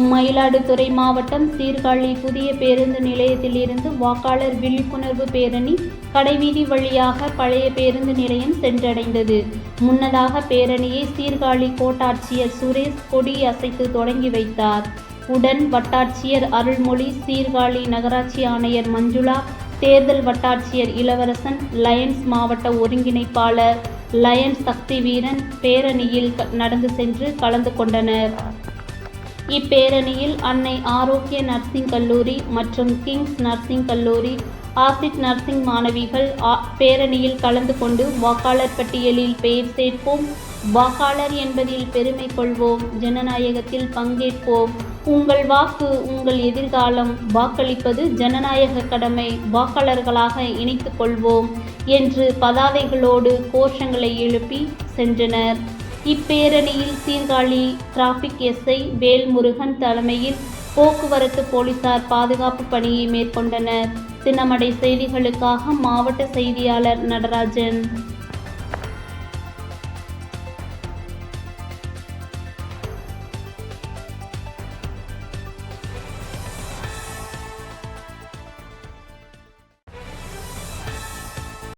மயிலாடுதுறை மாவட்டம் சீர்காழி புதிய பேருந்து நிலையத்திலிருந்து வாக்காளர் விழிப்புணர்வு பேரணி கடைவீதி வழியாக பழைய பேருந்து நிலையம் சென்றடைந்தது. முன்னதாக பேரணியை சீர்காழி கோட்டாட்சியர் சுரேஷ் கொடி அசைத்து தொடங்கி வைத்தார். உடன் வட்டாட்சியர் அருள்மொழி, சீர்காழி நகராட்சி ஆணையர் மஞ்சுளா, தேர்தல் வட்டாட்சியர் இளவரசன், லயன்ஸ் மாவட்ட ஒருங்கிணைப்பாளர் லயன்ஸ் சக்திவீரன் பேரணியில் நடந்து சென்று கலந்து கொண்டனர். இப்பேரணியில் அன்னை ஆரோக்கிய நர்சிங் கல்லூரி மற்றும் கிங்ஸ் நர்சிங் கல்லூரி, ஆசிட் நர்சிங் மாணவிகள் பேரணியில் கலந்து கொண்டு வாக்காளர் பட்டியலில் பெயர் சேர்ப்போம், வாக்காளர் என்பதில் பெருமை கொள்வோம், ஜனநாயகத்தில் பங்கேற்போம், உங்கள் வாக்கு உங்கள் எதிர்காலம், வாக்களிப்பது ஜனநாயக கடமை, வாக்காளர்களாக இணைத்துக் கொள்வோம் என்று பதாதைகளோடு கோஷங்களை எழுப்பி சென்றனர். இப்பேரணியில் சீர்காழி டிராபிக் எஸ்ஐ வேல்முருகன் தலைமையில் போக்குவரத்து போலீசார் பாதுகாப்பு பணியை மேற்கொண்டனர். சின்னமடை செய்திகளுக்காக மாவட்ட செய்தியாளர் நடராஜன்.